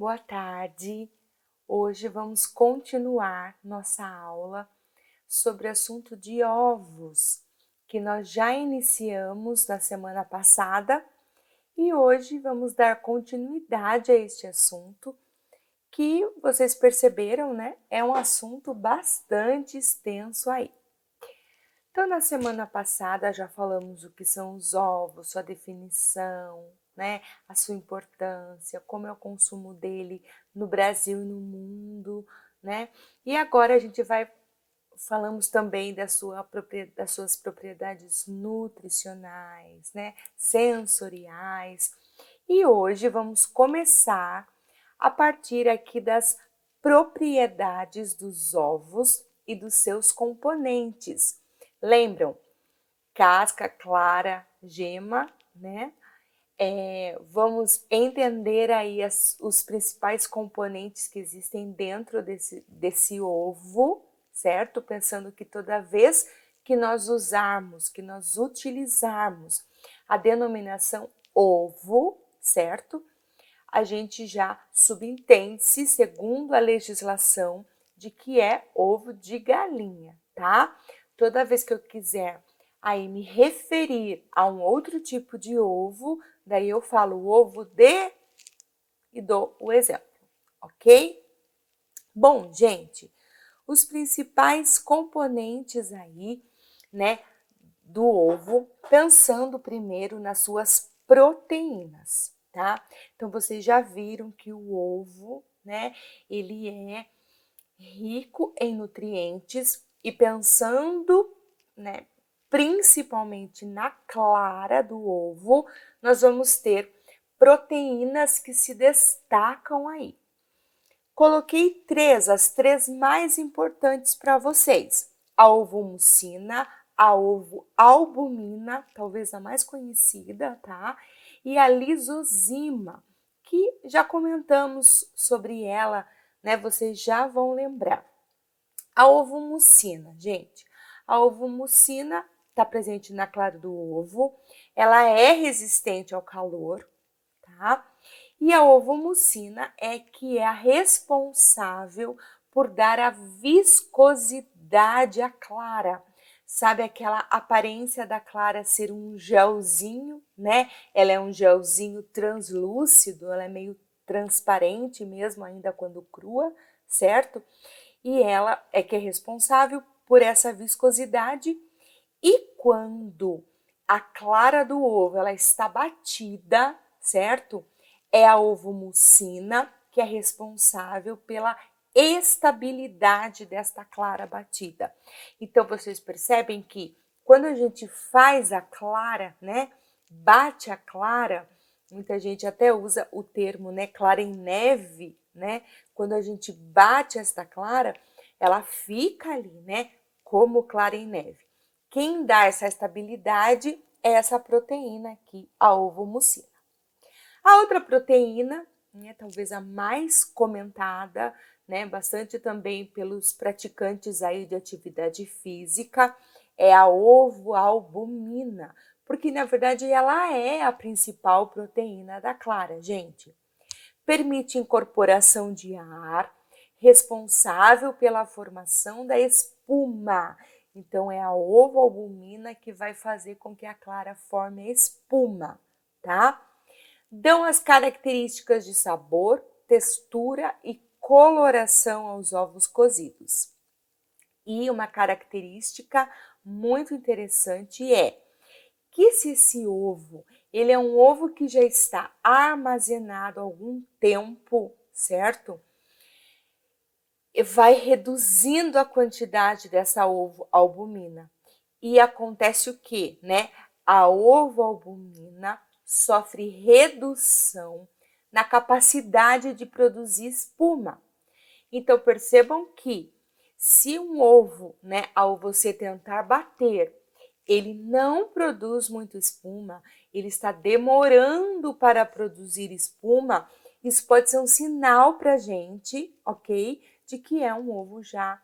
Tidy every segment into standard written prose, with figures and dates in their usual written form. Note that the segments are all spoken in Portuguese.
boa tarde. Hoje vamos continuar nossa aula sobre o assunto de ovos, que nós já iniciamos na semana passada e hoje vamos dar continuidade a este assunto, que vocês perceberam, né? É um assunto bastante extenso aí. Então, na semana passada já falamos o que são os ovos, sua definição, né? A sua importância, como é o consumo dele no Brasil e no mundo, né? E agora a gente falamos também das suas propriedades nutricionais, né? Sensoriais. E hoje vamos começar a partir aqui das propriedades dos ovos e dos seus componentes. Lembram? Casca, clara, gema, né? Vamos entender aí os principais componentes que existem dentro desse ovo, certo? Pensando que toda vez que nós utilizarmos a denominação ovo, certo? A gente já subentende-se, segundo a legislação, de que é ovo de galinha, tá? Toda vez que eu quiser aí me referir a um outro tipo de ovo, daí eu falo ovo de e dou o exemplo, ok? Bom, gente, os principais componentes aí, né, do ovo, pensando primeiro nas suas proteínas, tá? Então, vocês já viram que o ovo, né, ele é rico em nutrientes e pensando, né, principalmente na clara do ovo, nós vamos ter proteínas que se destacam aí. Coloquei as três mais importantes para vocês: a ovomucina, a ovoalbumina, talvez a mais conhecida, tá? E a lisozima, que já comentamos sobre ela, né? Vocês já vão lembrar. A ovomucina, gente, a ovomucina está presente na clara do ovo, ela é resistente ao calor, tá? E a ovomucina que é a responsável por dar a viscosidade à clara. Sabe aquela aparência da clara ser um gelzinho, né? Ela é um gelzinho translúcido, ela é meio transparente mesmo ainda quando crua, certo? E ela é que é responsável por essa viscosidade. E quando a clara do ovo ela está batida, certo? É a ovomucina que é responsável pela estabilidade desta clara batida. Então, vocês percebem que quando a gente faz a clara, né, bate a clara, muita gente até usa o termo, né, clara em neve, né, quando a gente bate esta clara, ela fica ali, né, como clara em neve. Quem dá essa estabilidade é essa proteína aqui, a ovomucina. A outra proteína, né, talvez a mais comentada, né, bastante também pelos praticantes aí de atividade física, é a ovoalbumina, porque na verdade ela é a principal proteína da clara, gente. Permite incorporação de ar, responsável pela formação da espuma. Então, é a ovoalbumina que vai fazer com que a clara forme a espuma, tá? Dão as características de sabor, textura e coloração aos ovos cozidos. E uma característica muito interessante é que se esse ovo, ele é um ovo que já está armazenado há algum tempo, certo? Vai reduzindo a quantidade dessa ovoalbumina. E acontece o quê, né? A ovoalbumina sofre redução na capacidade de produzir espuma. Então, percebam que se um ovo, né, ao você tentar bater, ele não produz muito espuma, ele está demorando para produzir espuma, isso pode ser um sinal para a gente, ok? De que é um ovo já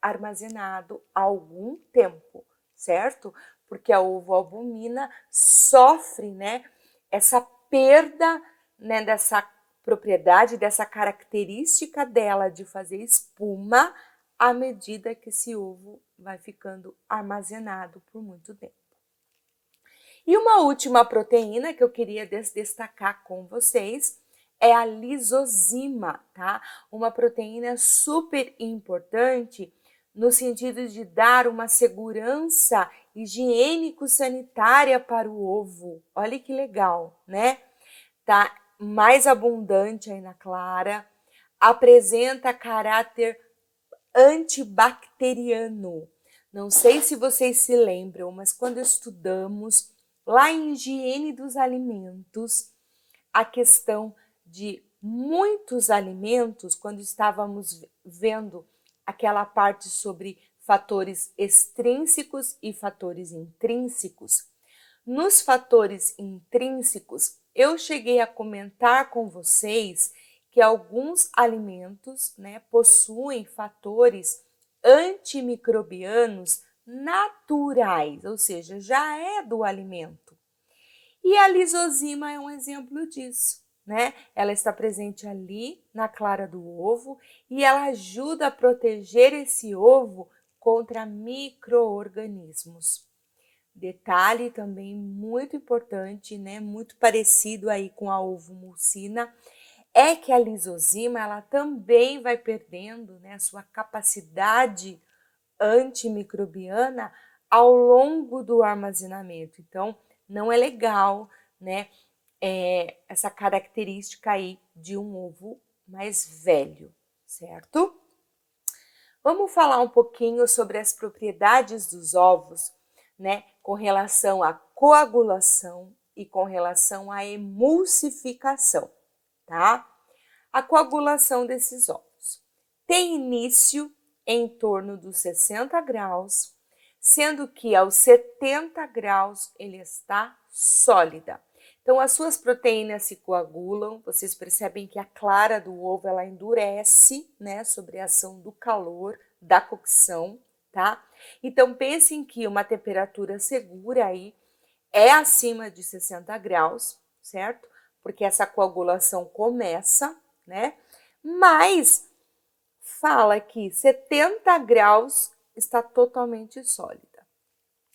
armazenado há algum tempo, certo? Porque a ovoalbumina sofre, né, essa perda, né, dessa propriedade, dessa característica dela de fazer espuma à medida que esse ovo vai ficando armazenado por muito tempo. E uma última proteína que eu queria destacar com vocês é a lisozima, tá? Uma proteína super importante no sentido de dar uma segurança higiênico-sanitária para o ovo. Olha que legal, né? Tá mais abundante aí na clara, apresenta caráter antibacteriano. Não sei se vocês se lembram, mas quando estudamos lá em higiene dos alimentos, a questão de muitos alimentos, quando estávamos vendo aquela parte sobre fatores extrínsecos e fatores intrínsecos. Nos fatores intrínsecos, eu cheguei a comentar com vocês que alguns alimentos, né, possuem fatores antimicrobianos naturais, ou seja, já é do alimento. E a lisozima é um exemplo disso, né? Ela está presente ali na clara do ovo e ela ajuda a proteger esse ovo contra micro-organismos. Detalhe também muito importante, né? Muito parecido aí com a ovumulcina, é que a lisozima ela também vai perdendo, né, a sua capacidade antimicrobiana ao longo do armazenamento. Então, não é legal, né, essa característica aí de um ovo mais velho, certo? Vamos falar um pouquinho sobre as propriedades dos ovos, né, com relação à coagulação e com relação à emulsificação, tá? A coagulação desses ovos tem início em torno dos 60 graus, sendo que aos 70 graus ele está sólida. Então, as suas proteínas se coagulam, vocês percebem que a clara do ovo ela endurece, né, sob a ação do calor, da cocção, tá? Então, pensem que uma temperatura segura aí é acima de 60 graus, certo? Porque essa coagulação começa, né? Mas fala que 70 graus está totalmente sólida.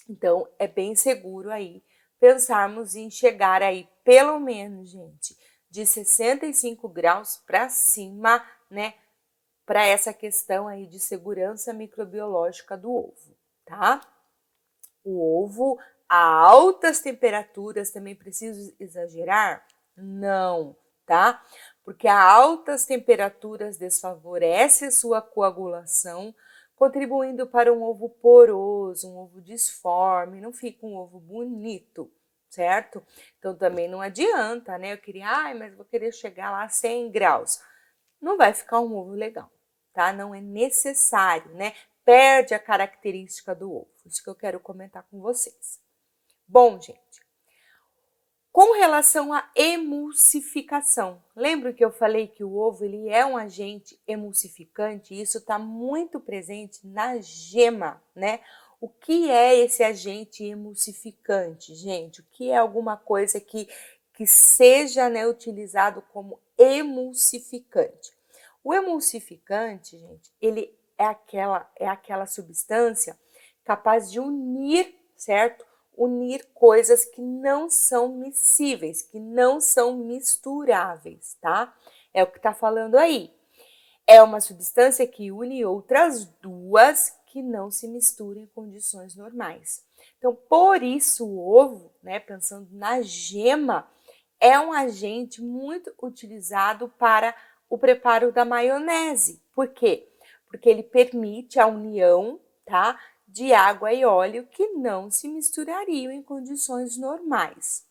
Então, é bem seguro aí pensarmos em chegar aí, pelo menos, gente, de 65 graus para cima, né? Para essa questão aí de segurança microbiológica do ovo, tá? O ovo a altas temperaturas também preciso exagerar? Não, tá? Porque a altas temperaturas desfavorece a sua coagulação, contribuindo para um ovo poroso, um ovo disforme, não fica um ovo bonito, certo? Então também não adianta, né? Eu queria, mas vou querer chegar lá a 100 graus. Não vai ficar um ovo legal, tá? Não é necessário, né? Perde a característica do ovo. Isso que eu quero comentar com vocês. Bom, gente, com relação à emulsificação, lembra que eu falei que o ovo ele é um agente emulsificante e isso está muito presente na gema, né? O que é esse agente emulsificante, gente? O que é alguma coisa que seja, né, utilizado como emulsificante? O emulsificante, gente, ele é aquela substância capaz de unir, certo? Unir coisas que não são miscíveis, que não são misturáveis, tá? É o que tá falando aí. É uma substância que une outras duas que não se misturam em condições normais. Então, por isso o ovo, né, pensando na gema, é um agente muito utilizado para o preparo da maionese. Por quê? Porque ele permite a união, tá, de água e óleo que não se misturariam em condições normais.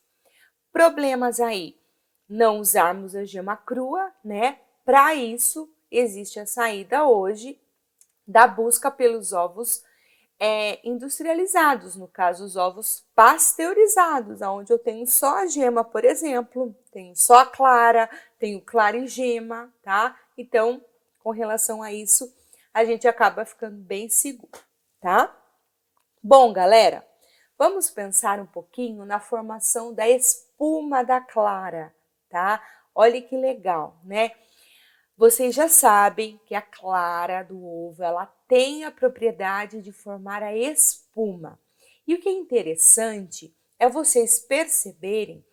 Problemas aí, não usarmos a gema crua, né? Para isso, existe a saída hoje da busca pelos ovos industrializados, no caso, os ovos pasteurizados, onde eu tenho só a gema, por exemplo, tenho só a clara, tenho clara e gema, tá? Então, com relação a isso, a gente acaba ficando bem seguro, tá? Bom, galera, vamos pensar um pouquinho na formação da espuma da clara, tá? Olha que legal, né? Vocês já sabem que a clara do ovo, ela tem a propriedade de formar a espuma. E o que é interessante é vocês perceberem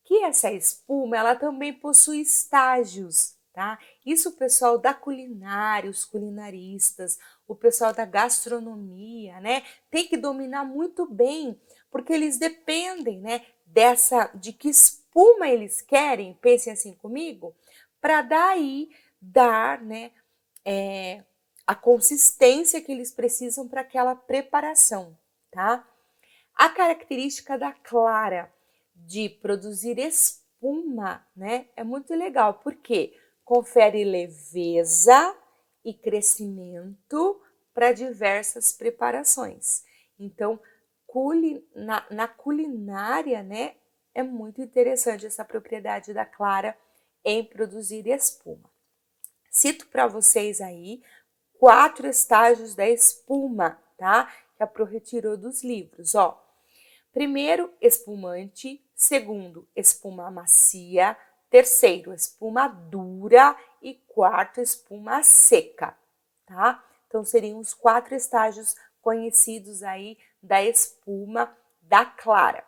que essa espuma, ela também possui estágios, tá? Isso o pessoal da culinária, os culinaristas, o pessoal da gastronomia, né, tem que dominar muito bem, porque eles dependem, né, de que espuma eles querem, pensem assim comigo, para daí dar, né, a consistência que eles precisam para aquela preparação, tá? A característica da clara de produzir espuma, né, é muito legal, porque confere leveza e crescimento para diversas preparações. Então, na culinária, né, é muito interessante essa propriedade da clara em produzir espuma. Cito para vocês aí 4 estágios da espuma, tá? Que a Pro retirou dos livros, ó. Primeiro, espumante. Segundo, espuma macia. Terceiro, espuma dura. E quarto, espuma seca, tá? Então, seriam os 4 estágios conhecidos aí da espuma da clara.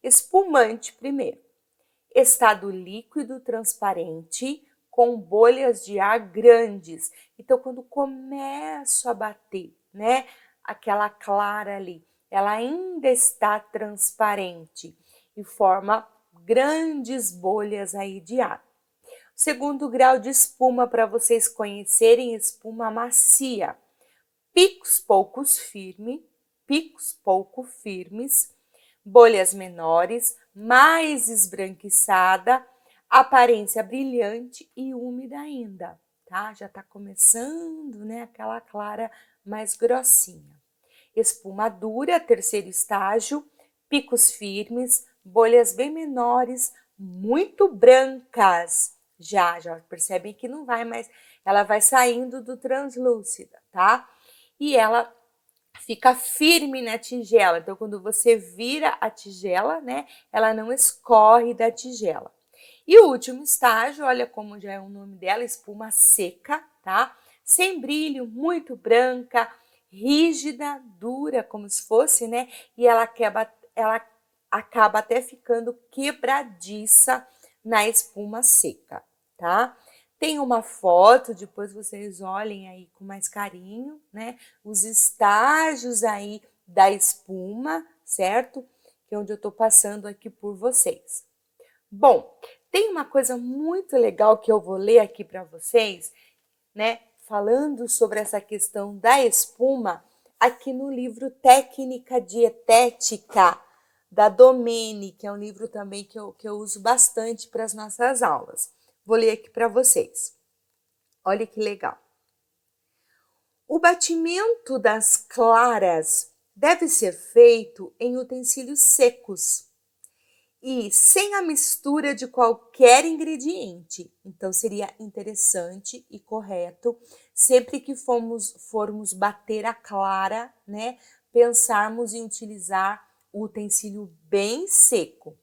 Espumante primeiro. Estado líquido transparente com bolhas de ar grandes. Então, quando começo a bater, né, aquela clara ali, ela ainda está transparente e forma grandes bolhas aí de ar. Segundo grau de espuma, para vocês conhecerem, espuma macia. Picos pouco firmes, bolhas menores, mais esbranquiçada, aparência brilhante e úmida ainda, tá? Já tá começando, né, aquela clara mais grossinha. Espuma dura, terceiro estágio, picos firmes, bolhas bem menores, muito brancas. Já percebem que não vai mais, ela vai saindo do translúcida, tá? E ela fica firme na tigela. Então, quando você vira a tigela, né, ela não escorre da tigela. E o último estágio, olha como já é o nome dela, espuma seca, tá? Sem brilho, muito branca, rígida, dura, como se fosse, né? E ela acaba até ficando quebradiça na espuma seca, tá? Tem uma foto, depois vocês olhem aí com mais carinho, né? Os estágios aí da espuma, certo? Que é onde eu tô passando aqui por vocês. Bom, tem uma coisa muito legal que eu vou ler aqui para vocês, né? Falando sobre essa questão da espuma, aqui no livro Técnica Dietética, da Domene, que é um livro também que eu uso bastante para as nossas aulas. Vou ler aqui para vocês. Olha que legal. O batimento das claras deve ser feito em utensílios secos e sem a mistura de qualquer ingrediente. Então, seria interessante e correto, sempre que formos bater a clara, né, pensarmos em utilizar o utensílio bem seco.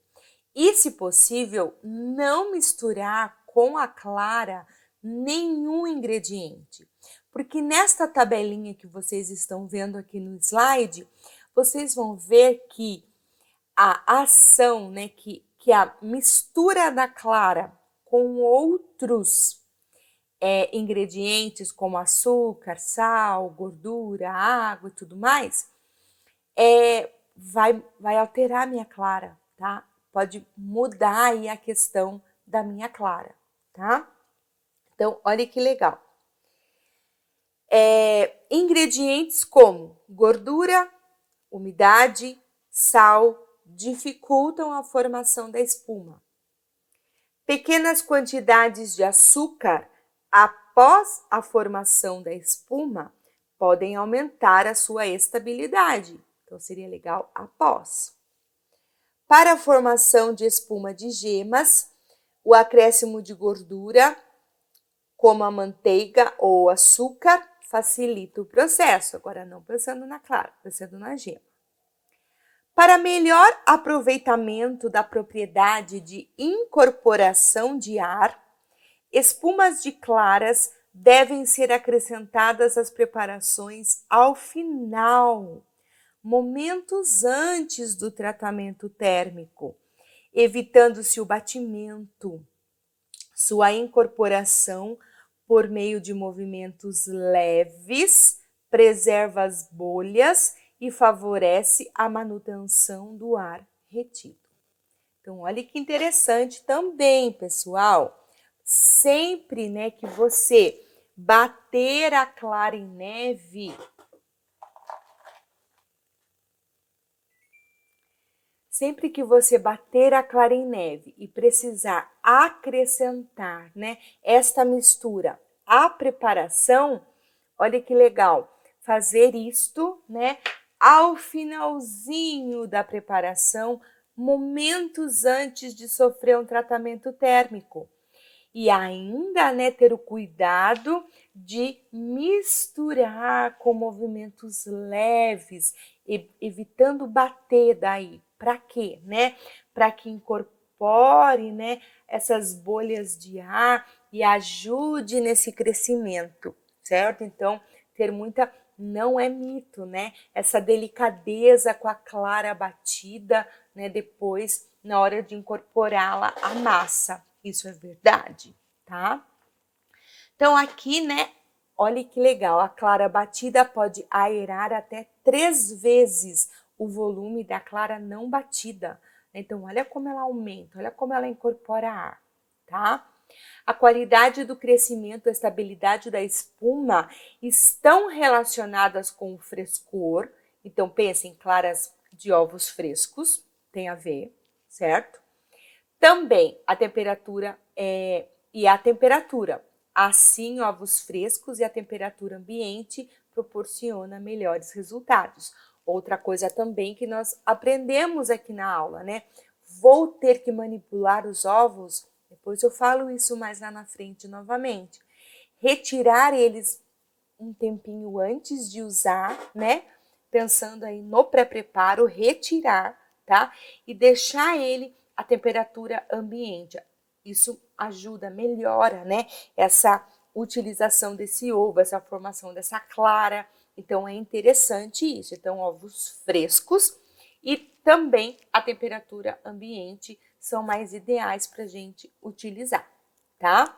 E, se possível, não misturar com a clara nenhum ingrediente. Porque nesta tabelinha que vocês estão vendo aqui no slide, vocês vão ver que a ação, né, que a mistura da clara com outros ingredientes, como açúcar, sal, gordura, água e tudo mais, vai alterar a minha clara, tá? Pode mudar aí a questão da minha clara, tá? Então, olha que legal. Ingredientes como gordura, umidade, sal, dificultam a formação da espuma. Pequenas quantidades de açúcar após a formação da espuma podem aumentar a sua estabilidade. Então, seria legal após. Para a formação de espuma de gemas, o acréscimo de gordura, como a manteiga ou açúcar, facilita o processo. Agora, não pensando na clara, pensando na gema. Para melhor aproveitamento da propriedade de incorporação de ar, espumas de claras devem ser acrescentadas às preparações ao final, momentos antes do tratamento térmico, evitando-se o batimento. Sua incorporação por meio de movimentos leves preserva as bolhas e favorece a manutenção do ar retido. Então, olha que interessante também, pessoal. Sempre, né, que você bater a clara em neve, sempre que você bater a clara em neve e precisar acrescentar, né, esta mistura à preparação, olha que legal, fazer isto, né, ao finalzinho da preparação, momentos antes de sofrer um tratamento térmico. E ainda, né, ter o cuidado de misturar com movimentos leves, evitando bater daí. Para quê, né? Para que incorpore, né, essas bolhas de ar e ajude nesse crescimento, certo? Então, ter muita, não é mito, né? Essa delicadeza com a clara batida, né, depois, na hora de incorporá-la à massa. Isso é verdade, tá? Então, aqui, né, olha que legal, a clara batida pode aerar até 3 vezes o volume da clara não batida. Então, olha como ela aumenta, olha como ela incorpora ar, tá? A qualidade do crescimento e a estabilidade da espuma estão relacionadas com o frescor. Então, pense em claras de ovos frescos, tem a ver, certo? Também a temperatura e a temperatura. Assim, ovos frescos e a temperatura ambiente proporciona melhores resultados. Outra coisa também que nós aprendemos aqui na aula, né? Vou ter que manipular os ovos, depois eu falo isso mais lá na frente novamente. Retirar eles um tempinho antes de usar, né? Pensando aí no pré-preparo, retirar, tá? E deixar ele a temperatura ambiente. Isso ajuda, melhora, né, essa utilização desse ovo, essa formação dessa clara. Então, é interessante isso. Então, ovos frescos e também a temperatura ambiente são mais ideais para a gente utilizar, tá?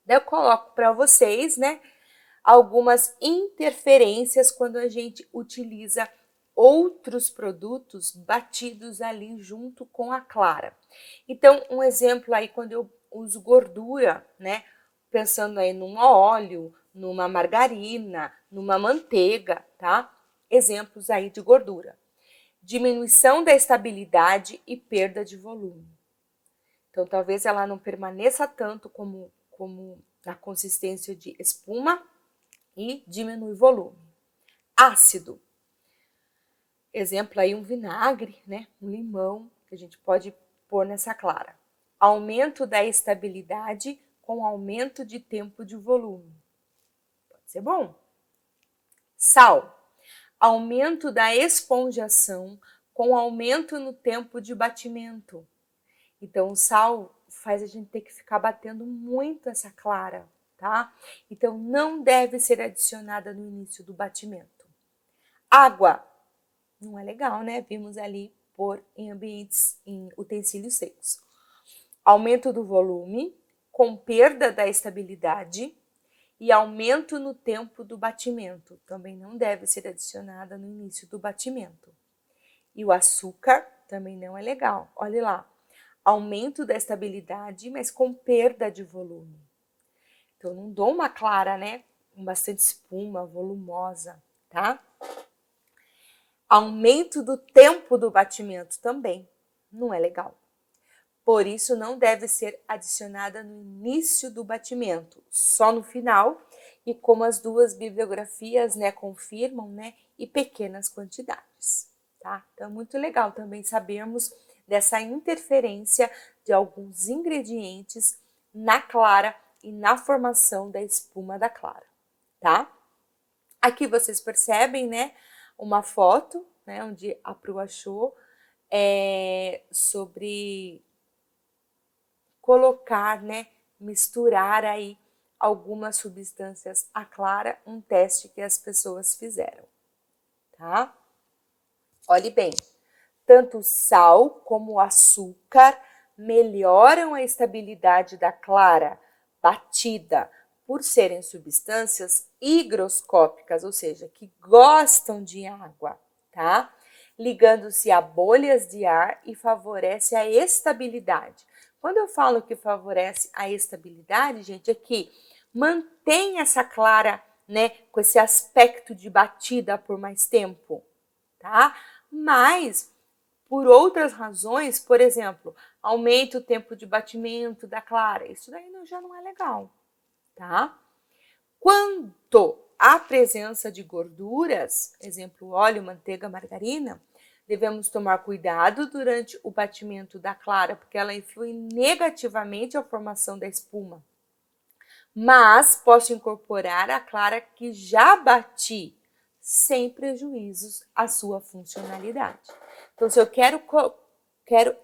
Daí eu coloco para vocês, né, algumas interferências quando a gente utiliza outros produtos batidos ali junto com a clara. Então, um exemplo aí quando eu uso gordura, né? Pensando aí num óleo, numa margarina, numa manteiga, tá? Exemplos aí de gordura. Diminuição da estabilidade e perda de volume. Então, talvez ela não permaneça tanto como na consistência de espuma e diminui o volume. Ácido. Exemplo aí um vinagre, né? Um limão que a gente pode pôr nessa clara. Aumento da estabilidade com aumento de tempo de volume. Pode ser bom. Sal. Aumento da esponjação com aumento no tempo de batimento. Então, o sal faz a gente ter que ficar batendo muito essa clara, tá? Então, não deve ser adicionada no início do batimento. Água. Não é legal, né? Vimos ali pôr em ambientes, em utensílios secos. Aumento do volume, com perda da estabilidade e aumento no tempo do batimento. Também não deve ser adicionada no início do batimento. E o açúcar também não é legal. Olha lá, aumento da estabilidade, mas com perda de volume. Então, não dou uma clara, né? Com bastante espuma, volumosa, tá? Aumento do tempo do batimento também não é legal. Por isso, não deve ser adicionada no início do batimento, só no final, e como as duas bibliografias, né, confirmam, né, e pequenas quantidades, tá? Então, é muito legal também sabermos dessa interferência de alguns ingredientes na clara e na formação da espuma da clara, tá? Aqui vocês percebem, né, uma foto né, onde a Pru achou, sobre colocar, né, misturar aí algumas substâncias à clara, um teste que as pessoas fizeram, tá? Olhe bem, tanto o sal como o açúcar melhoram a estabilidade da clara batida por serem substâncias higroscópicas, ou seja, que gostam de água, tá? Ligando-se a bolhas de ar e favorece a estabilidade. Quando eu falo que favorece a estabilidade, gente, é que mantém essa clara, né, com esse aspecto de batida por mais tempo, tá? Mas, por outras razões, por exemplo, aumenta o tempo de batimento da clara, isso daí já não é legal, tá? Quanto à presença de gorduras, exemplo, óleo, manteiga, margarina, devemos tomar cuidado durante o batimento da clara, porque ela influi negativamente a formação da espuma. Mas posso incorporar a clara que já bati, sem prejuízos à sua funcionalidade. Então, se eu quero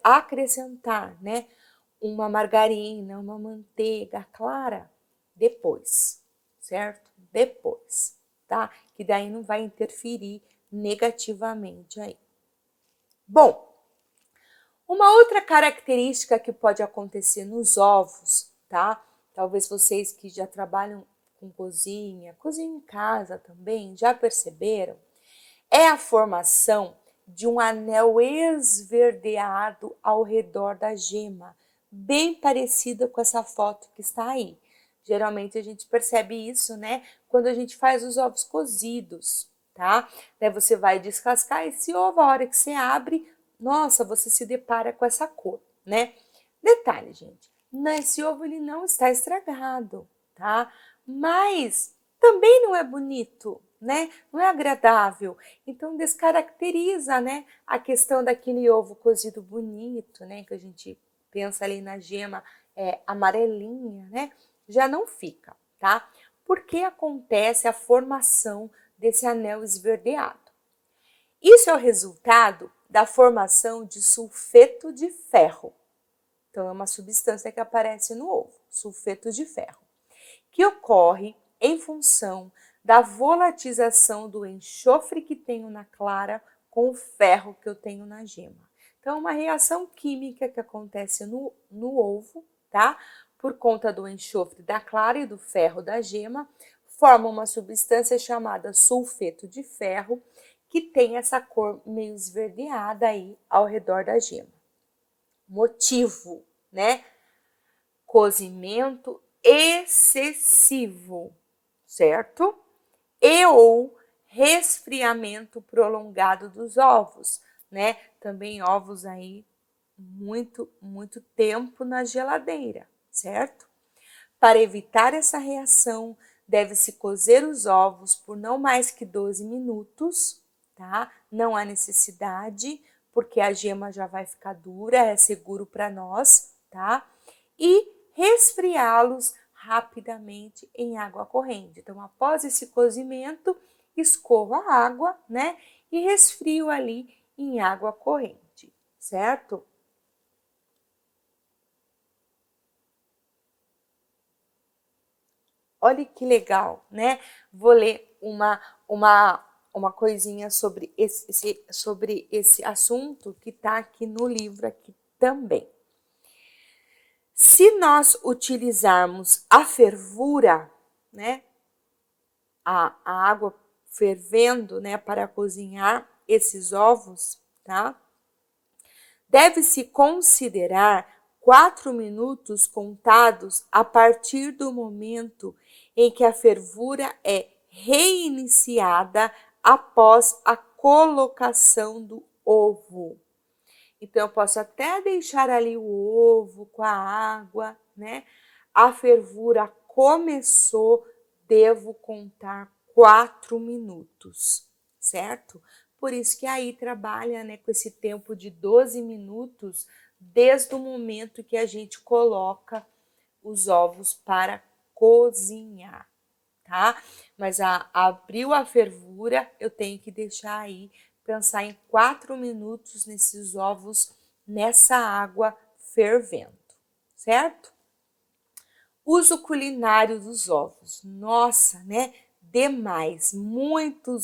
acrescentar, né, uma margarina, uma manteiga clara, depois, certo? Depois, tá? Que daí não vai interferir negativamente aí. Bom, uma outra característica que pode acontecer nos ovos, tá? Talvez vocês que já trabalham com cozinha em casa também, já perceberam, é a formação de um anel esverdeado ao redor da gema, bem parecida com essa foto que está aí. Geralmente a gente percebe isso, né, quando a gente faz os ovos cozidos, tá? Daí você vai descascar esse ovo, a hora que você abre, nossa, você se depara com essa cor, né? Detalhe, gente, esse ovo ele não está estragado, tá? Mas também não é bonito, né? Não é agradável. Então descaracteriza, né, a questão daquele ovo cozido bonito, né, que a gente pensa ali na gema amarelinha, né? Já não fica, tá? Porque acontece a formação desse anel esverdeado. Isso é o resultado da formação de sulfeto de ferro. Então, é uma substância que aparece no ovo, sulfeto de ferro, que ocorre em função da volatização do enxofre que tenho na clara com o ferro que eu tenho na gema. Então, é uma reação química que acontece no ovo, tá? Por conta do enxofre da clara e do ferro da gema, forma uma substância chamada sulfeto de ferro, que tem essa cor meio esverdeada aí ao redor da gema. Motivo, né? Cozimento excessivo, certo? E ou resfriamento prolongado dos ovos, né? Também ovos aí muito tempo na geladeira, certo? Para evitar essa reação, deve-se cozer os ovos por não mais que 12 minutos, tá? Não há necessidade, porque a gema já vai ficar dura, é seguro para nós, tá? E resfriá-los rapidamente em água corrente. Então, após esse cozimento, escorro a água, né? E resfrio ali em água corrente, certo? Olha que legal, né? Vou ler uma coisinha sobre esse assunto que está aqui no livro aqui também. Se nós utilizarmos a fervura, né, a água fervendo, né, para cozinhar esses ovos, tá? Deve-se considerar 4 minutos contados a partir do momento em que a fervura é reiniciada após a colocação do ovo. Então, eu posso até deixar ali o ovo com a água, né? A fervura começou, devo contar 4 minutos, certo? Por isso que aí trabalha, né, com esse tempo de 12 minutos, desde o momento que a gente coloca os ovos para cozinhar, tá? Mas abriu a fervura, eu tenho que deixar aí pensar em 4 minutos nesses ovos, nessa água fervendo, certo? Uso culinário dos ovos. Nossa, né? Demais, muito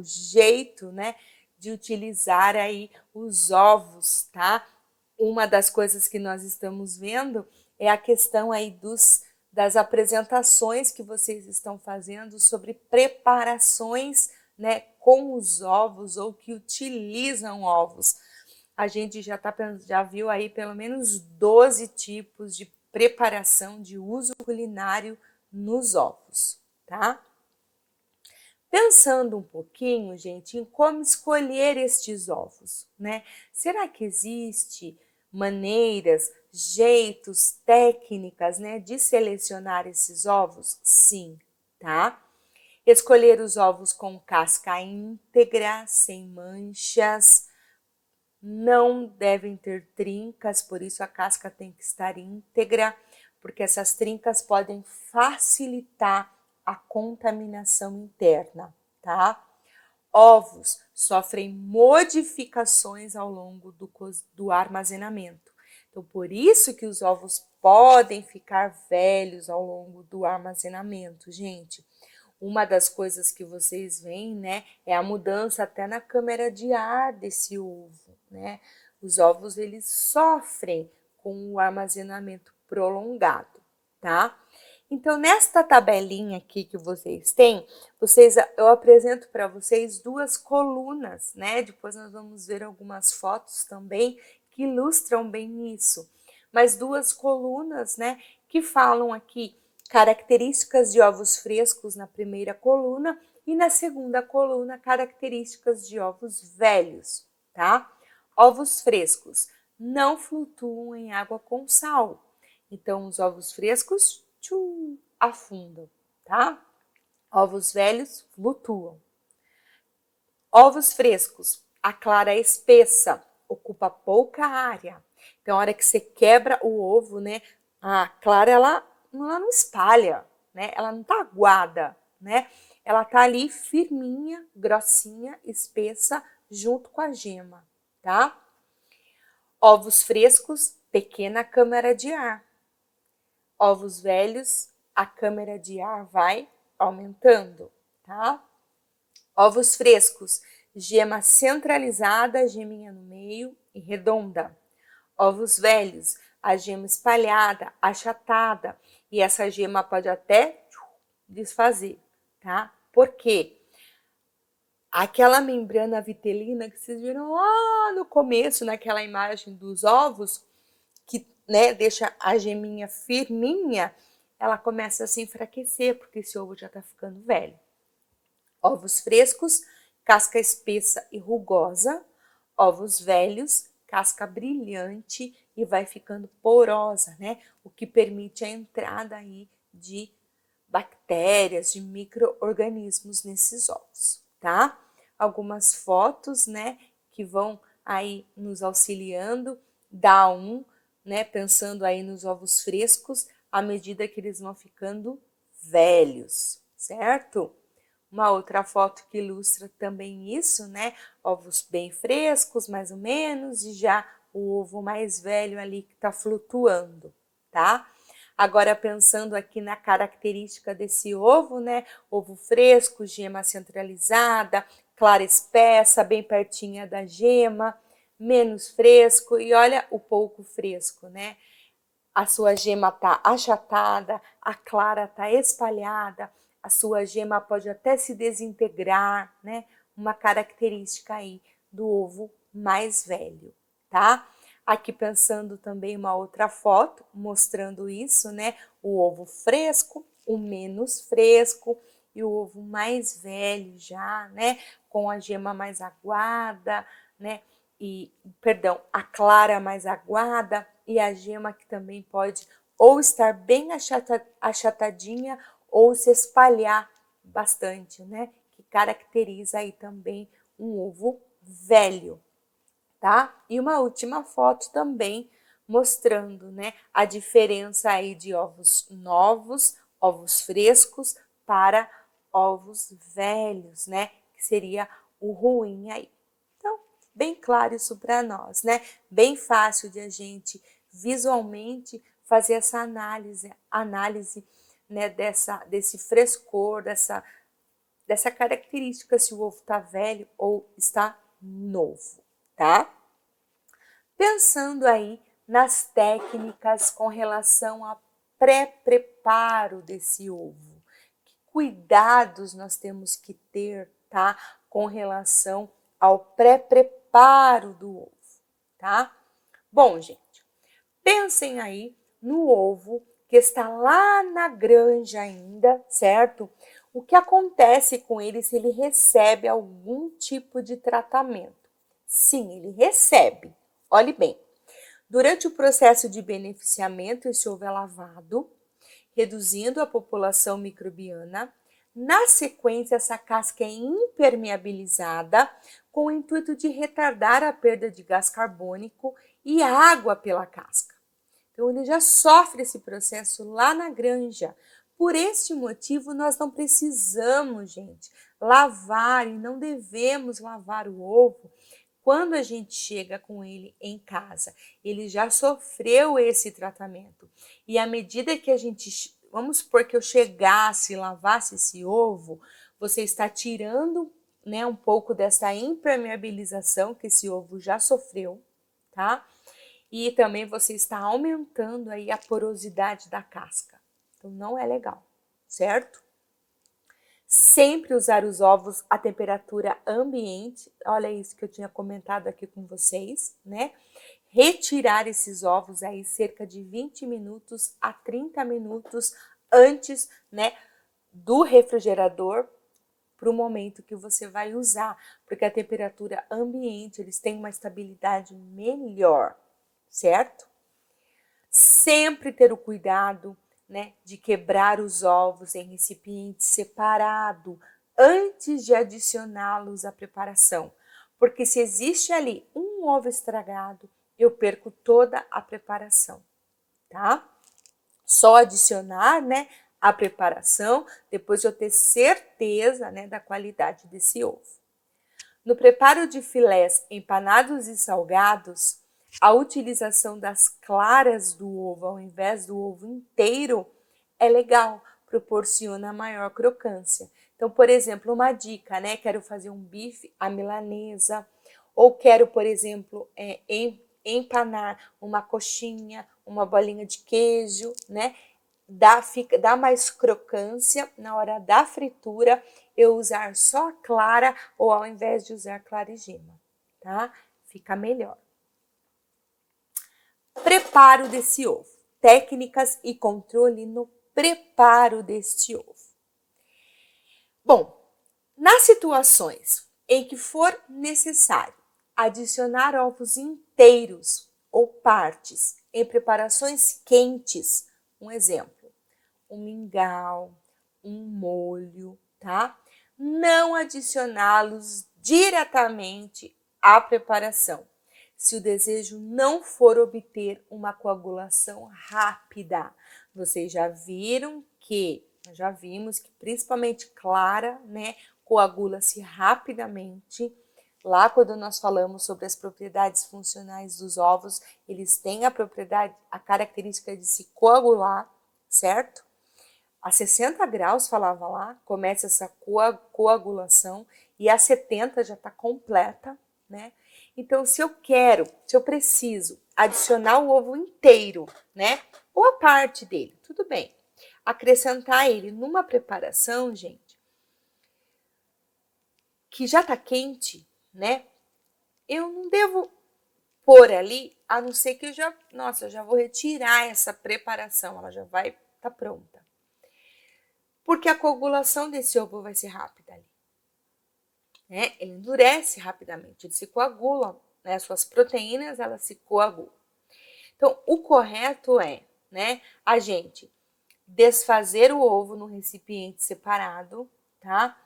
jeito, né, de utilizar aí os ovos, tá? Uma das coisas que nós estamos vendo é a questão aí das apresentações que vocês estão fazendo sobre preparações, né, com os ovos ou que utilizam ovos. A gente já viu aí pelo menos 12 tipos de preparação de uso culinário nos ovos, tá? Pensando um pouquinho, gente, em como escolher estes ovos, né? Será que existe maneiras, jeitos, técnicas, né, de selecionar esses ovos? Sim, tá? Escolher os ovos com casca íntegra, sem manchas, não devem ter trincas, por isso a casca tem que estar íntegra, porque essas trincas podem facilitar a contaminação interna, tá? Ovos sofrem modificações ao longo do armazenamento. Então, por isso que os ovos podem ficar velhos ao longo do armazenamento, gente. Uma das coisas que vocês veem, né, é a mudança até na câmara de ar desse ovo, né? Os ovos, eles sofrem com o armazenamento prolongado, tá? Então, nesta tabelinha aqui que vocês têm, eu apresento para vocês 2 colunas, né? Depois nós vamos ver algumas fotos também que ilustram bem isso. Mas 2 colunas, né, que falam aqui características de ovos frescos na primeira coluna e na segunda coluna características de ovos velhos, tá? Ovos frescos não flutuam em água com sal. Então, os ovos frescos afundam, tá? Ovos velhos flutuam. Ovos frescos, a clara é espessa, ocupa pouca área. Então, a hora que você quebra o ovo, né, a clara ela não espalha, né? Ela não tá aguada, né? Ela tá ali firminha, grossinha, espessa, junto com a gema, tá? Ovos frescos, pequena câmara de ar. Ovos velhos, a câmara de ar vai aumentando, tá? Ovos frescos, gema centralizada, geminha no meio e redonda. Ovos velhos, a gema espalhada, achatada, e essa gema pode até desfazer, tá? Por quê? Aquela membrana vitelina que vocês viram lá no começo, naquela imagem dos ovos, que, né, deixa a geminha firminha, ela começa a se enfraquecer, porque esse ovo já está ficando velho. Ovos frescos, casca espessa e rugosa. Ovos velhos, casca brilhante e vai ficando porosa, né? O que permite a entrada aí de bactérias, de micro-organismos nesses ovos, tá? Algumas fotos, né, que vão aí nos auxiliando, né, pensando aí nos ovos frescos, à medida que eles vão ficando velhos, certo? Uma outra foto que ilustra também isso, né? Ovos bem frescos, mais ou menos, e já o ovo mais velho ali que está flutuando, tá? Agora, pensando aqui na característica desse ovo, né? Ovo fresco, gema centralizada, clara espessa, bem pertinha da gema, menos fresco, e olha o pouco fresco, né? A sua gema tá achatada, a clara tá espalhada, a sua gema pode até se desintegrar, né? Uma característica aí do ovo mais velho, tá? Aqui pensando também uma outra foto mostrando isso, né? O ovo fresco, o menos fresco e o ovo mais velho já, né? Com a gema mais aguada, né? A clara mais aguada e a gema que também pode ou estar bem achatadinha ou se espalhar bastante, né? Que caracteriza aí também um ovo velho, tá? E uma última foto também mostrando, né, a diferença aí de ovos novos, ovos frescos para ovos velhos, né? Que seria o ruim aí. Então, bem claro isso para nós, né? Bem fácil de a gente visualmente fazer essa análise, né, desse frescor, dessa característica, se o ovo está velho ou está novo, tá? Pensando aí nas técnicas com relação ao pré-preparo desse ovo. Que cuidados nós temos que ter, tá? Com relação ao pré-preparo do ovo, tá? Bom, gente, pensem aí no ovo que está lá na granja ainda, certo? O que acontece com ele se ele recebe algum tipo de tratamento? Sim, ele recebe. Olhe bem, durante o processo de beneficiamento, esse ovo é lavado, reduzindo a população microbiana. Na sequência, essa casca é impermeabilizada com o intuito de retardar a perda de gás carbônico e água pela casca. Então, ele já sofre esse processo lá na granja. Por este motivo, nós não precisamos, gente, lavar e não devemos lavar o ovo quando a gente chega com ele em casa. Ele já sofreu esse tratamento. E à medida que a gente, vamos supor que eu chegasse e lavasse esse ovo, você está tirando, né, um pouco dessa impermeabilização que esse ovo já sofreu, tá? E também você está aumentando aí a porosidade da casca. Então, não é legal, certo? Sempre usar os ovos à temperatura ambiente. Olha isso que eu tinha comentado aqui com vocês, né? Retirar esses ovos aí cerca de 20 minutos a 30 minutos antes, né, do refrigerador para o momento que você vai usar, porque a temperatura ambiente, eles têm uma estabilidade melhor, certo? Sempre ter o cuidado, né, de quebrar os ovos em recipiente separado antes de adicioná-los à preparação, porque se existe ali um ovo estragado, eu perco toda a preparação, tá? Só adicionar, né, a preparação depois de eu ter certeza, né, da qualidade desse ovo. No preparo de filés empanados e salgados, a utilização das claras do ovo ao invés do ovo inteiro é legal, proporciona maior crocância. Então, por exemplo, uma dica, né? Quero fazer um bife à milanesa, ou quero, por exemplo, empanar uma coxinha, uma bolinha de queijo, né? Dá mais crocância na hora da fritura eu usar só clara ou ao invés de usar clara e gema, tá? Fica melhor. Preparo desse ovo. Técnicas e controle no preparo deste ovo. Bom, nas situações em que for necessário adicionar ovos inteiros ou partes em preparações quentes, um exemplo, um mingau, um molho, tá? Não adicioná-los diretamente à preparação, se o desejo não for obter uma coagulação rápida. Vocês já vimos que principalmente clara, né, coagula-se rapidamente. Lá quando nós falamos sobre as propriedades funcionais dos ovos, eles têm a característica de se coagular, certo? A 60 graus, falava lá, começa essa coagulação e a 70 já está completa, né? Então, se eu preciso adicionar o ovo inteiro, né? Ou a parte dele, tudo bem. Acrescentar ele numa preparação, gente, que já está quente, né? Eu não devo pôr ali, a não ser que eu já vou retirar essa preparação, ela já vai estar pronta. Porque a coagulação desse ovo vai ser rápida ali. Né? Ele endurece rapidamente, ele se coagula, né? As suas proteínas, elas se coagulam. Então, o correto é, né, a gente desfazer o ovo num recipiente separado, tá?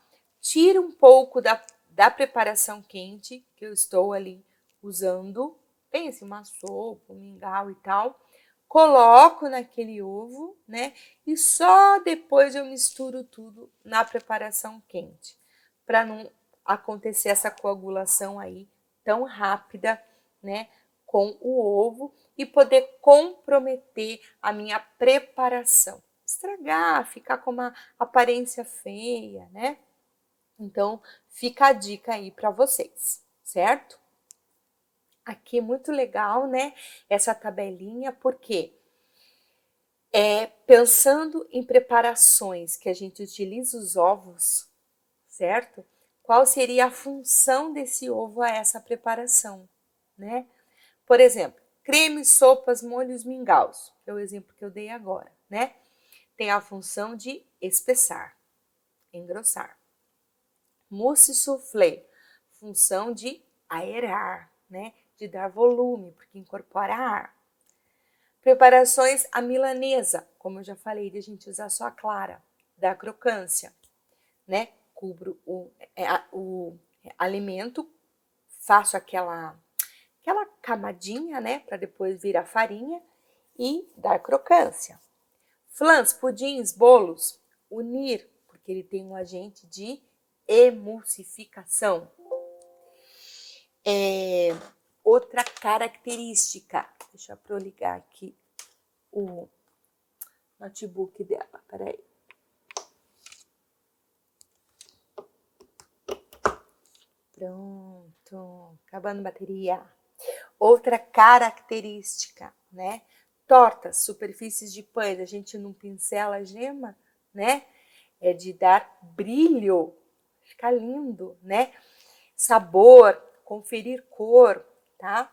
Tira um pouco da preparação quente que eu estou ali usando, pense uma sopa, um mingau e tal, coloco naquele ovo, né? E só depois eu misturo tudo na preparação quente, para não acontecer essa coagulação aí tão rápida, né, com o ovo e poder comprometer a minha preparação. Estragar, ficar com uma aparência feia, né? Então, fica a dica aí para vocês, certo? Aqui é muito legal, né, essa tabelinha, porque pensando em preparações que a gente utiliza os ovos, certo? Qual seria a função desse ovo a essa preparação, né? Por exemplo, creme, sopas, molhos, mingaus, que é o exemplo que eu dei agora, né? Tem a função de espessar, engrossar. Mousse soufflé, função de aerar, né? De dar volume, porque incorpora ar. Preparações à milanesa, como eu já falei, de a gente usar só a clara, da crocância, né? Cubro o alimento, faço aquela camadinha, né? Para depois virar farinha e dar crocância. Flãs, pudins, bolos, unir, porque ele tem um agente de emulsificação. Outra característica, deixa eu ligar aqui o notebook dela, peraí. Pronto, acabando a bateria. Outra característica, né? Tortas, superfícies de pães, a gente não pincela a gema, né? É de dar brilho, ficar lindo, né? Sabor, conferir cor, tá?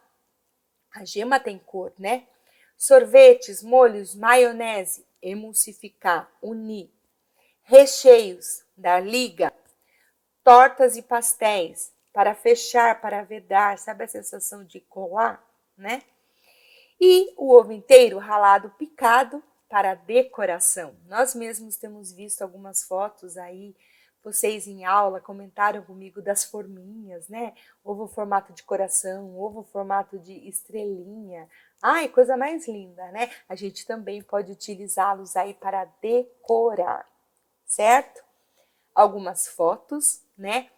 A gema tem cor, né? Sorvetes, molhos, maionese, emulsificar, unir. Recheios, dar liga. Tortas e pastéis, para fechar, para vedar, sabe a sensação de colar, né? E o ovo inteiro ralado picado para decoração. Nós mesmos temos visto algumas fotos aí, vocês em aula comentaram comigo das forminhas, né? Ovo formato de coração, ovo formato de estrelinha. Ai, coisa mais linda, né? A gente também pode utilizá-los aí para decorar, certo? Algumas fotos, né?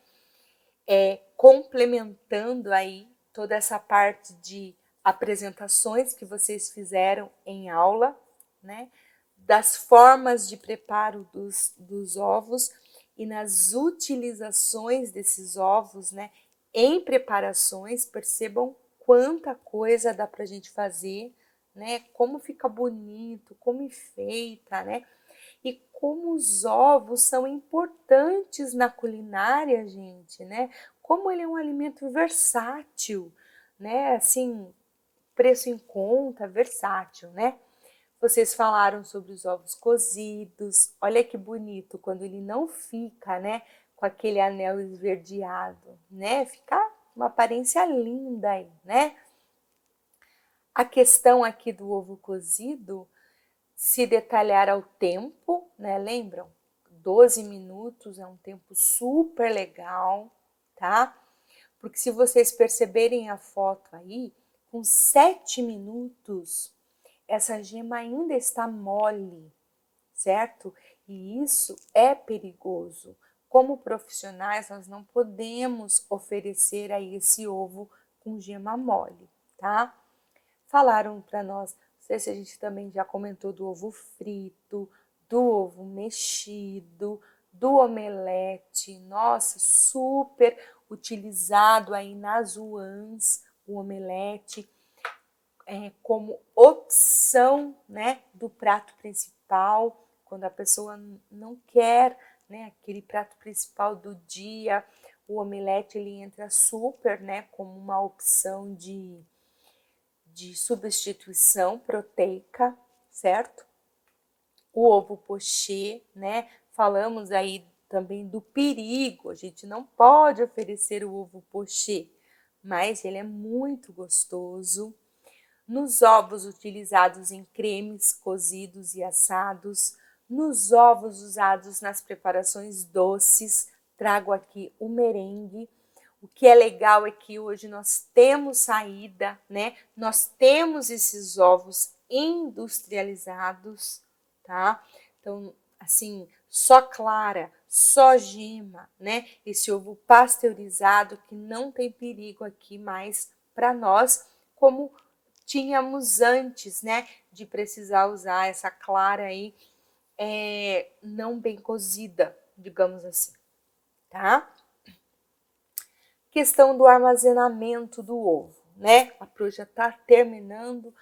Complementando aí toda essa parte de apresentações que vocês fizeram em aula, né? Das formas de preparo dos ovos e nas utilizações desses ovos, né? Em preparações, percebam quanta coisa dá pra gente fazer, né? Como fica bonito, como enfeita, né? E como os ovos são importantes na culinária, gente, né? Como ele é um alimento versátil, né? Assim, preço em conta, versátil, né? Vocês falaram sobre os ovos cozidos. Olha que bonito quando ele não fica, né, com aquele anel esverdeado, né? Fica uma aparência linda aí, né? A questão aqui do ovo cozido, se detalhar ao tempo, né? Lembram? 12 minutos é um tempo super legal, tá? Porque se vocês perceberem a foto aí, com 7 minutos, essa gema ainda está mole, certo? E isso é perigoso. Como profissionais, nós não podemos oferecer aí esse ovo com gema mole, tá? Falaram para nós, não sei se a gente também já comentou do ovo frito, do ovo mexido, do omelete, nossa, super utilizado aí nas UANs, o omelete, como opção, né, do prato principal, quando a pessoa não quer, né, aquele prato principal do dia, o omelete ele entra super, né, como uma opção de substituição proteica, certo? O ovo pochê, né? Falamos aí também do perigo, a gente não pode oferecer o ovo pochê, mas ele é muito gostoso. Nos ovos utilizados em cremes cozidos e assados, nos ovos usados nas preparações doces, trago aqui o merengue. O que é legal é que hoje nós temos saída, né? Nós temos esses ovos industrializados, tá? Então, assim, só clara, só gema, né? Esse ovo pasteurizado que não tem perigo aqui mais para nós, como tínhamos antes, né? De precisar usar essa clara aí não bem cozida, digamos assim, tá? Questão do armazenamento do ovo, né? A Pro já está terminando.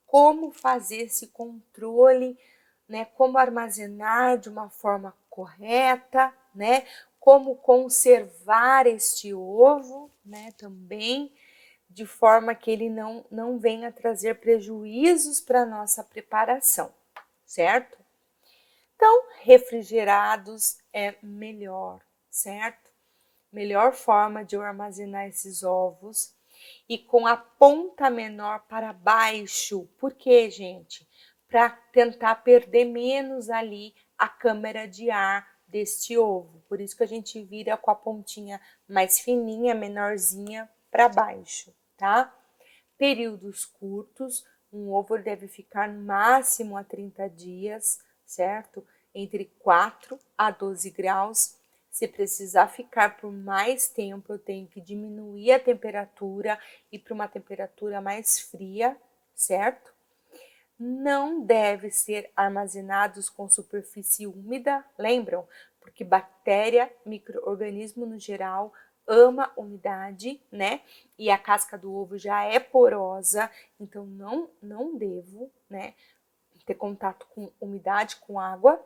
Como fazer esse controle, né? Como armazenar de uma forma correta, né? Como conservar este ovo, né? Também de forma que ele não venha trazer prejuízos para a nossa preparação, certo? Então, refrigerados é melhor, certo? Melhor forma de eu armazenar esses ovos e com a ponta menor para baixo. Por quê, gente? Para tentar perder menos ali a câmara de ar deste ovo. Por isso que a gente vira com a pontinha mais fininha, menorzinha para baixo, tá? Períodos curtos, um ovo deve ficar no máximo a 30 dias, certo? Entre 4 a 12 graus. Se precisar ficar por mais tempo, eu tenho que diminuir a temperatura e para uma temperatura mais fria, certo? Não deve ser armazenados com superfície úmida, lembram? Porque bactéria, micro-organismo no geral, ama umidade, né? E a casca do ovo já é porosa, então não devo, né, ter contato com umidade, com água.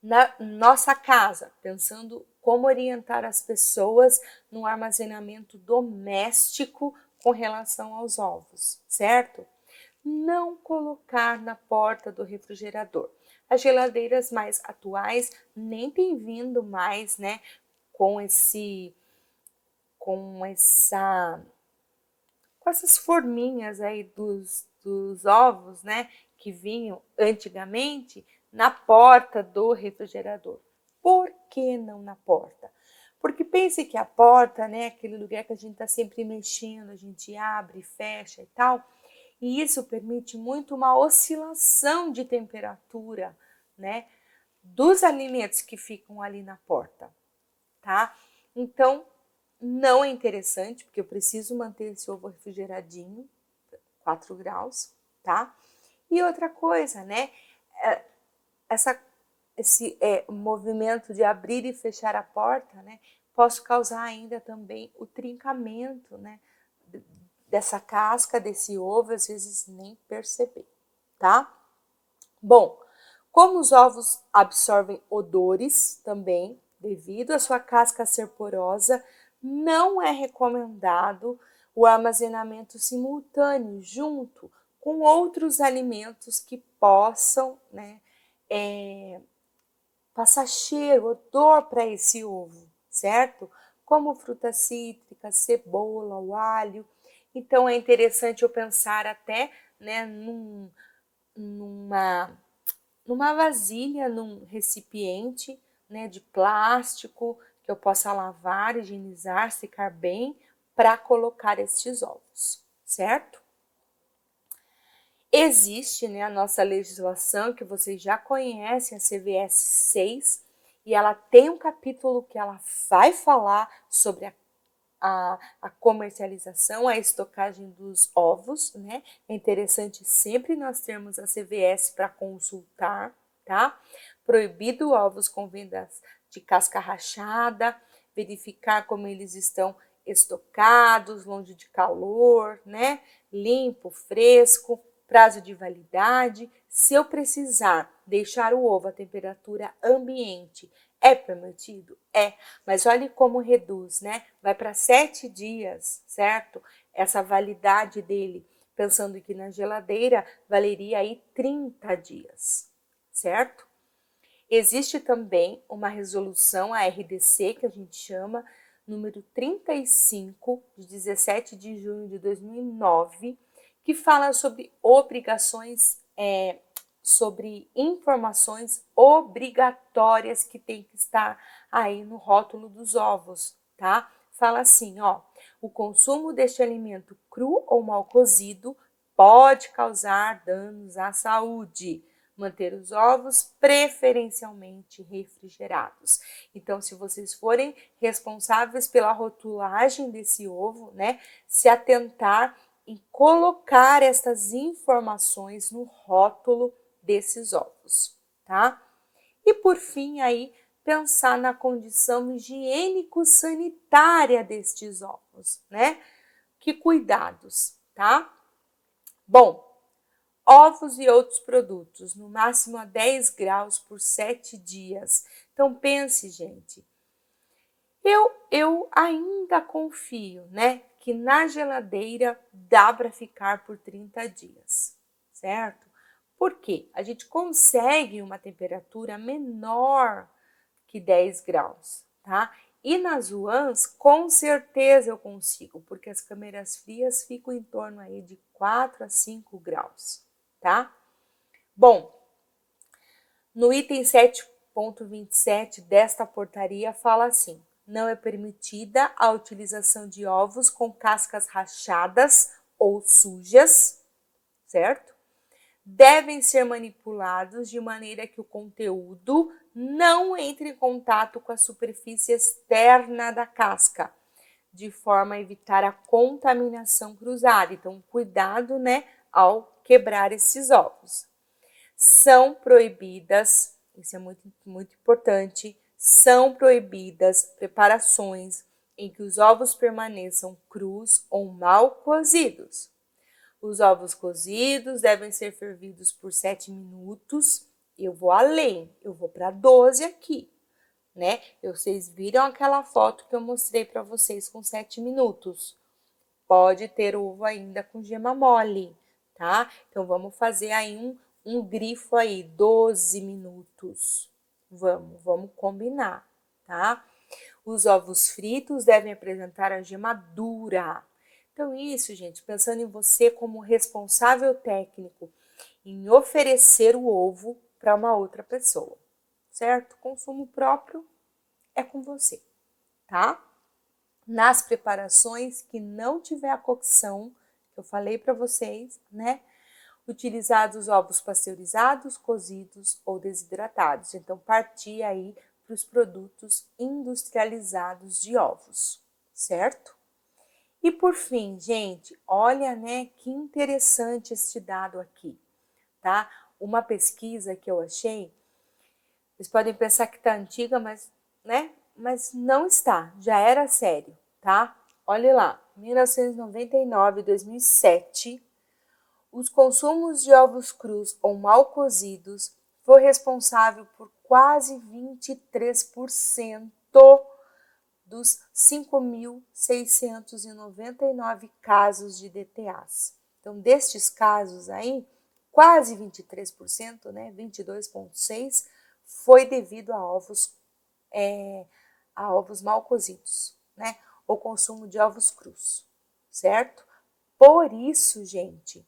Na nossa casa, pensando como orientar as pessoas no armazenamento doméstico com relação aos ovos, certo? Não colocar na porta do refrigerador. As geladeiras mais atuais nem tem vindo mais, né, com essas forminhas aí dos ovos, né, que vinham antigamente na porta do refrigerador. Por que não na porta? Porque pense que a porta, né, aquele lugar que a gente está sempre mexendo, a gente abre, fecha e tal, e isso permite muito uma oscilação de temperatura, né, dos alimentos que ficam ali na porta, tá? Então, não é interessante, porque eu preciso manter esse ovo refrigeradinho, 4 graus, tá? E outra coisa, né? Esse movimento de abrir e fechar a porta, né? Posso causar ainda também o trincamento, né? Dessa casca, desse ovo, às vezes nem perceber, tá? Bom, como os ovos absorvem odores também, devido à sua casca ser porosa, não é recomendado o armazenamento simultâneo junto com outros alimentos que possam, né, passar cheiro, odor para esse ovo, certo? Como frutas cítricas, cebola, o alho. Então é interessante eu pensar até, né, numa vasilha, num recipiente, né, de plástico que eu possa lavar, higienizar, secar bem para colocar estes ovos, certo? Existe, né, a nossa legislação que vocês já conhecem, a CVS 6, e ela tem um capítulo que ela vai falar sobre a comercialização, a estocagem dos ovos, né? É interessante sempre nós termos a CVS para consultar, tá? Proibido ovos com vendas de casca rachada, verificar como eles estão estocados, longe de calor, né? Limpo, fresco, prazo de validade. Se eu precisar deixar o ovo à temperatura ambiente, é permitido? É, mas olhe como reduz, né? Vai para 7 dias, certo? Essa validade dele, pensando que na geladeira valeria aí 30 dias, certo? Existe também uma resolução, a RDC, que a gente chama, número 35, de 17 de junho de 2009, que fala sobre obrigações, sobre informações obrigatórias que tem que estar aí no rótulo dos ovos, tá? Fala assim, ó, o consumo deste alimento cru ou mal cozido pode causar danos à saúde. Manter os ovos preferencialmente refrigerados. Então, se vocês forem responsáveis pela rotulagem desse ovo, né, se atentar em colocar essas informações no rótulo desses ovos, tá? E por fim, aí, pensar na condição higiênico-sanitária destes ovos, né? Que cuidados, tá? Bom, ovos e outros produtos, no máximo a 10 graus por 7 dias. Então, pense, gente, eu ainda confio, né, que na geladeira dá para ficar por 30 dias, certo? Por quê? A gente consegue uma temperatura menor que 10 graus, tá? E nas UANs, com certeza eu consigo, porque as câmeras frias ficam em torno aí de 4 a 5 graus, tá? Bom, no item 7.27 desta portaria fala assim: não é permitida a utilização de ovos com cascas rachadas ou sujas, certo? Devem ser manipulados de maneira que o conteúdo não entre em contato com a superfície externa da casca, de forma a evitar a contaminação cruzada. Então, cuidado, né, ao quebrar esses ovos. São proibidas, isso é muito importante, são proibidas preparações em que os ovos permaneçam crus ou mal cozidos. Os ovos cozidos devem ser fervidos por 7 minutos. Eu vou além, eu vou para 12 aqui, né? Vocês viram aquela foto que eu mostrei para vocês com 7 minutos. Pode ter ovo ainda com gema mole, tá? Então, vamos fazer aí um grifo aí, 12 minutos. Vamos combinar, tá? Os ovos fritos devem apresentar a gema dura. Então, isso, gente, pensando em você como responsável técnico em oferecer o ovo para uma outra pessoa, certo? Consumo próprio é com você, tá? Nas preparações que não tiver a cocção, que eu falei para vocês, né? Utilizados ovos pasteurizados, cozidos ou desidratados. Então, partir aí para os produtos industrializados de ovos, certo? E por fim, gente, olha, né, que interessante este dado aqui, tá? Uma pesquisa que eu achei, vocês podem pensar que tá antiga, mas, né, mas não está, já era sério, tá? Olha lá, 1999 e 2007, os consumos de ovos crus ou mal cozidos foi responsável por quase 23% dos 5.699 casos de DTAs. Então, destes casos aí, quase 23%, né, 22,6%, foi devido a ovos mal cozidos, né, ou consumo de ovos crus, certo? Por isso, gente,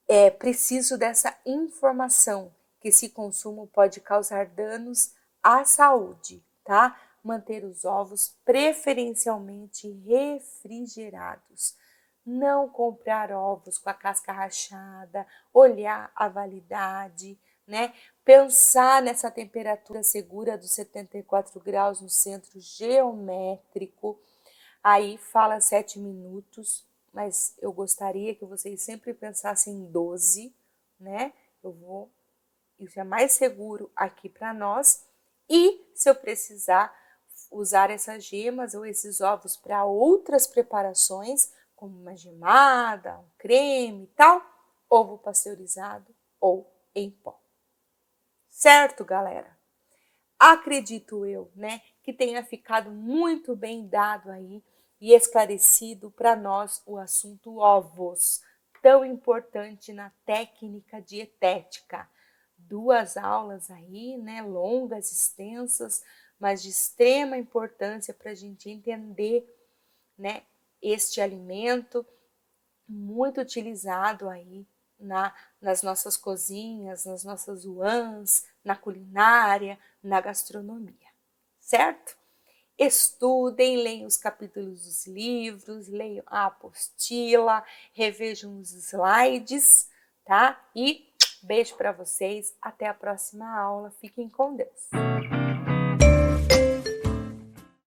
é preciso dessa informação que esse consumo pode causar danos à saúde, tá? Manter os ovos preferencialmente refrigerados. Não comprar ovos com a casca rachada, olhar a validade, né? Pensar nessa temperatura segura dos 74 graus no centro geométrico. Aí fala 7 minutos, mas eu gostaria que vocês sempre pensassem em 12, né? Isso é mais seguro aqui para nós. E se eu precisar usar essas gemas ou esses ovos para outras preparações, como uma gemada, um creme e tal, ovo pasteurizado ou em pó. Certo, galera? Acredito eu, né, que tenha ficado muito bem dado aí e esclarecido para nós o assunto ovos, tão importante na técnica dietética. 2 aulas aí, né, longas, extensas, mas de extrema importância para a gente entender, né, este alimento muito utilizado aí nas nossas cozinhas, nas nossas UANs, na culinária, na gastronomia, certo? Estudem, leiam os capítulos dos livros, leiam a apostila, revejam os slides, tá? E beijo para vocês, até a próxima aula, fiquem com Deus.